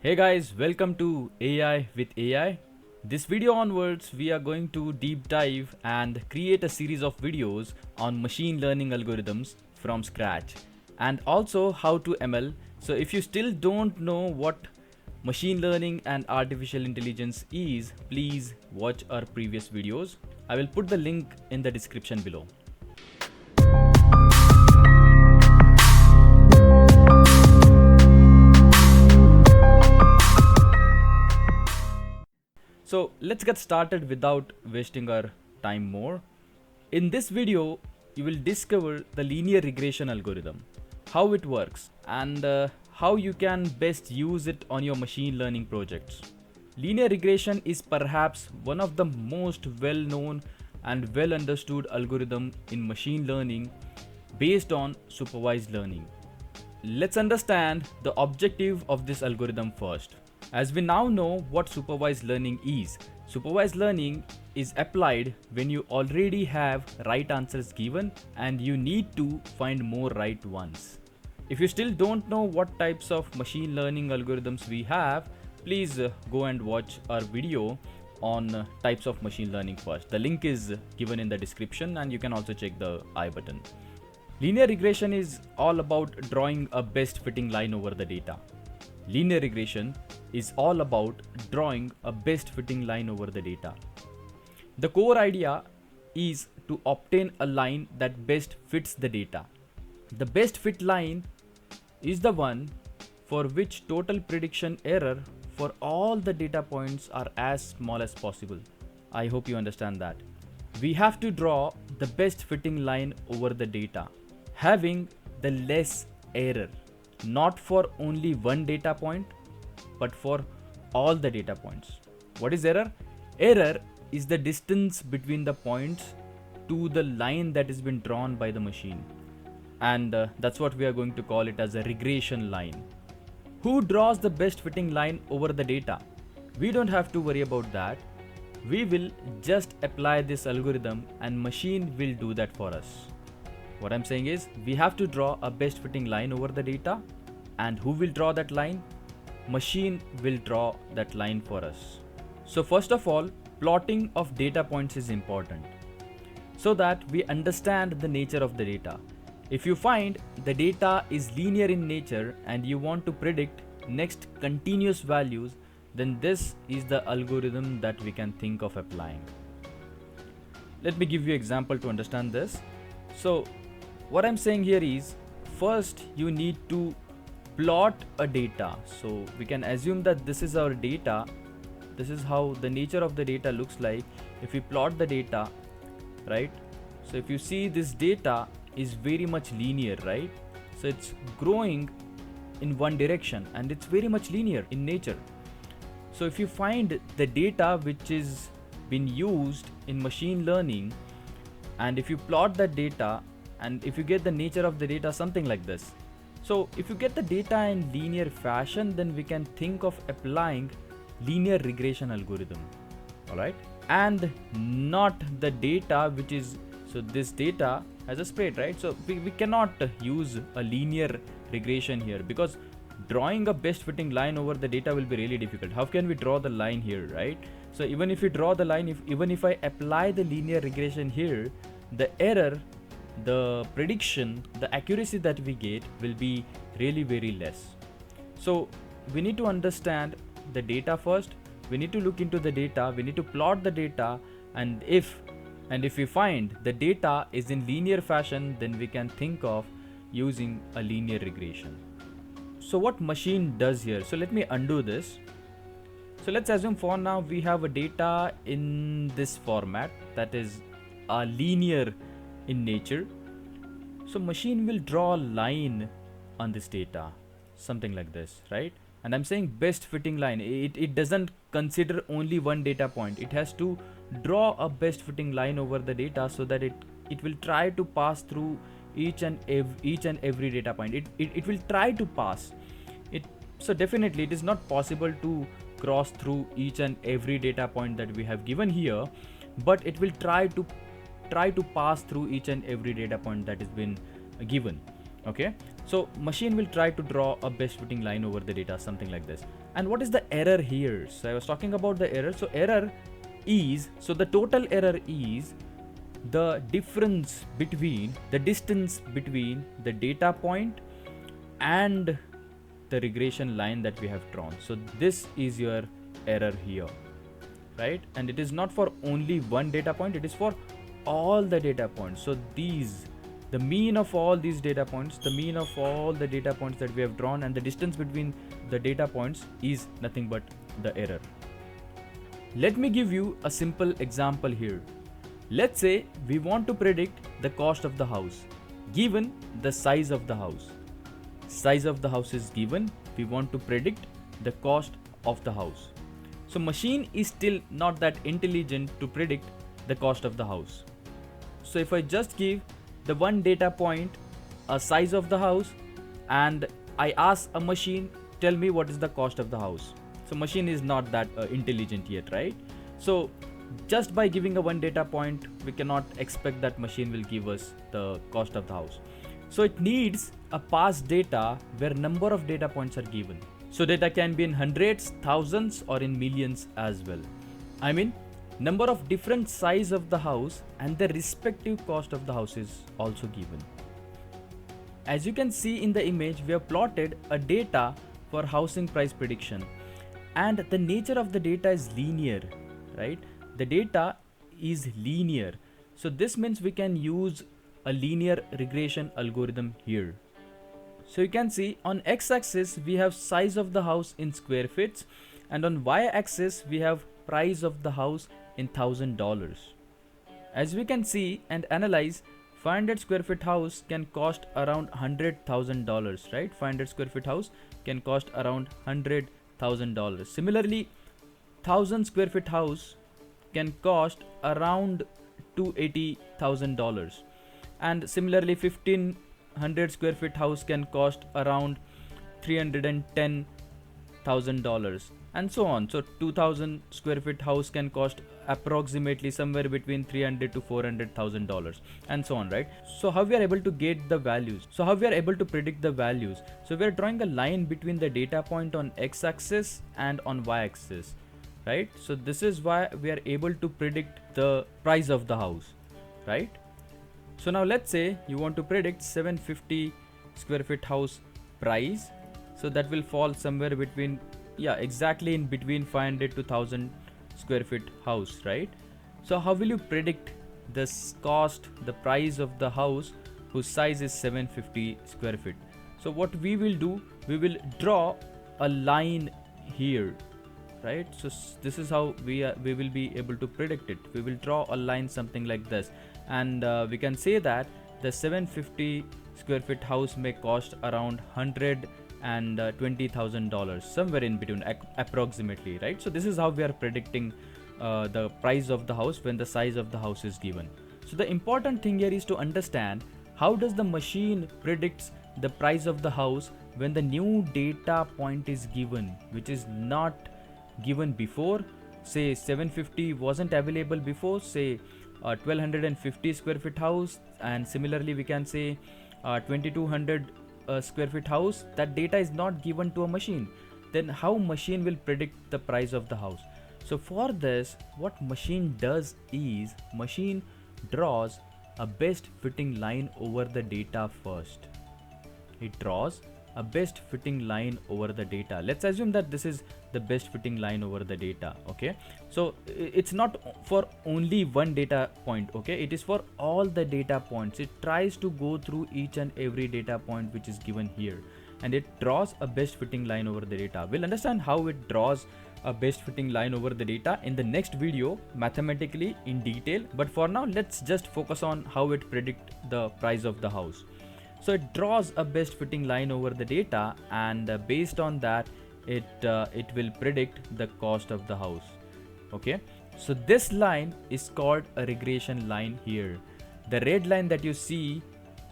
Hey guys, welcome to AI with AI. This video onwards, we are going to deep dive and create a series of videos on machine learning algorithms from scratch and also how to ML. So if you still don't know what machine learning and artificial intelligence is, please watch our previous videos. I will put the link in the description below. So let's get started without wasting our time more. In this video, you will discover the linear regression algorithm, how it works, and how you can best use it on your machine learning projects. Linear regression is perhaps one of the most well-known and well-understood algorithm in machine learning based on supervised learning. Let's understand the objective of this algorithm first. As we now know what supervised learning is, supervised learning is applied when you already have right answers given and you need to find more right ones. If you still don't know what types of machine learning algorithms we have, please go and watch our video on types of machine learning first. The link is given in the description and you can also check the I button. Linear regression is all about drawing a best fitting line over the data. Linear regression is all about drawing a best fitting line over the data. The core idea is to obtain a line that best fits the data. The best fit line is the one for which total prediction error for all the data points are as small as possible. I hope you understand that. We have to draw the best fitting line over the data, having the less error, not for only one data point, but for all the data points. What is error? Error is the distance between the points to the line that has been drawn by the machine. And that's what we are going to call it as a regression line. Who draws the best fitting line over the data? We don't have to worry about that. We will just apply this algorithm and machine will do that for us. What I'm saying is we have to draw a best fitting line over the data, and who will draw that line? Machine will draw that line for us. So first of all, plotting of data points is important so that we understand the nature of the data. If you find the data is linear in nature and you want to predict next continuous values, then this is the algorithm that we can think of applying. Let me give you an example to understand this. So what I'm saying here is, first you need to plot a data. So we can assume that this is our data. This is how the nature of the data looks like if we plot the data, right? So if you see, this data is very much linear, right? So it's growing in one direction and it's very much linear in nature. So if you find the data which is been used in machine learning, and if you plot that data, and if you get the nature of the data something like this. So if you get the data in linear fashion, then we can think of applying linear regression algorithm. Alright, and not the data which is, so this data has a spread, right? So we cannot use a linear regression here because drawing a best fitting line over the data will be really difficult. How can we draw the line here, right? So even if you draw the line, even if I apply the linear regression here, the error, the prediction, the accuracy that we get will be really very less. So we need to understand the data first. We need to look into the data. We need to plot the data, and if we find the data is in linear fashion, then we can think of using a linear regression. So what machine does here? So let me undo this. So let's assume for now we have a data in this format that is a linear in nature. So machine will draw a line on this data, something like this, right? And I'm saying best fitting line. It doesn't consider only one data point. It has to draw a best fitting line over the data so that it will try to pass through each and every data point. It will try to pass it. So definitely it is not possible to cross through each and every data point that we have given here, but it will try to pass through each and every data point that has been given. Okay, So machine will try to draw a best fitting line over the data, something like this. And what is the error here? So I was talking about the error. So error is, so the total error is the difference between the distance between the data point and the regression line that we have drawn. So this is your error here, right? And it is not for only one data point, it is for all the data points. So these, the mean of all these data points, the mean of all the data points that we have drawn, and the distance between the data points is nothing but the error. Let me give you a simple example here. Let's say we want to predict the cost of the house given the size of the house. Size of the house is given, we want to predict the cost of the house. So machine is still not that intelligent to predict the cost of the house. So if I just give the one data point a size of the house and I ask a machine, tell me what is the cost of the house. So machine is not that intelligent yet, right? So just by giving a one data point, we cannot expect that machine will give us the cost of the house. So it needs a past data where number of data points are given. So data can be in hundreds, thousands, or in millions as well. I mean, number of different size of the house and the respective cost of the house is also given. As you can see in the image, we have plotted a data for housing price prediction, and the nature of the data is linear, right? The data is linear. So this means we can use a linear regression algorithm here. So you can see on x-axis we have size of the house in square feet, and on y-axis we have price of the house in $1,000. As we can see and analyze, 500 square feet house can cost around $100,000, right? 500 square feet house can cost around $100,000. Similarly, 1000 square feet house can cost around $280,000, and similarly 1500 square feet house can cost around $310,000, and so on. So 2000 square feet house can cost approximately somewhere between $300,000 to $400,000, and so on, right? So how we are able to get the values? So how we are able to predict the values? So we are drawing a line between the data point on x-axis and on y-axis, right? So this is why we are able to predict the price of the house, right? So now let's say you want to predict 750 square feet house price. So that will fall somewhere between, yeah, exactly in between 500 to 1000 square feet house, right? So how will you predict this cost, the price of the house whose size is 750 square feet? So what we will do, we will draw a line here, right? So this is how we will be able to predict it. We will draw a line something like this, and we can say that the 750 square feet house may cost around $120,000, somewhere in between, approximately, right? So this is how we are predicting the price of the house when the size of the house is given. So the important thing here is to understand how does the machine predicts the price of the house when the new data point is given, which is not given before. Say 750 wasn't available before, say 1250 square feet house, and similarly we can say 2200 square feet house. That data is not given to a machine. Then how machine will predict the price of the house? So for this, what machine does is machine draws a best fitting line over the data first. It draws a best fitting line over the data. Let's assume that this is the best fitting line over the data. Okay, so it's not for only one data point. Okay, it is for all the data points. It tries to go through each and every data point which is given here, and it draws a best fitting line over the data. We'll understand how it draws a best fitting line over the data in the next video mathematically in detail, but for now let's just focus on how it predicts the price of the house. So it draws a best fitting line over the data, and based on that it will predict the cost of the house. Okay, so this line is called a regression line here. The red line that you see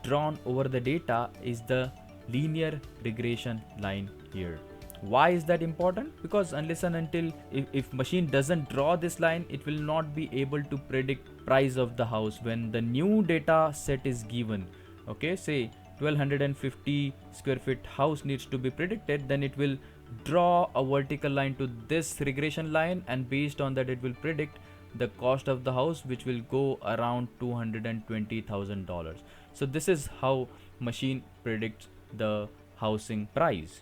drawn over the data is the linear regression line here. Why is that important? Because unless and until if machine doesn't draw this line, it will not be able to predict price of the house when the new data set is given. Okay, say 1250 square feet house needs to be predicted, then it will draw a vertical line to this regression line, and based on that it will predict the cost of the house, which will go around $220,000. So this is how machine predicts the housing price.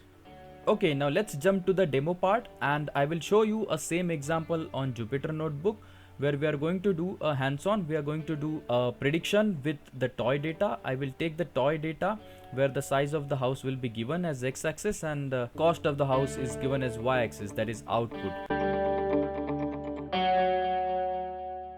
Okay, now let's jump to the demo part, and I will show you a same example on Jupyter Notebook, where we are going to do a hands-on. We are going to do a prediction with the toy data. I will take the toy data where the size of the house will be given as x-axis and the cost of the house is given as y-axis, that is output.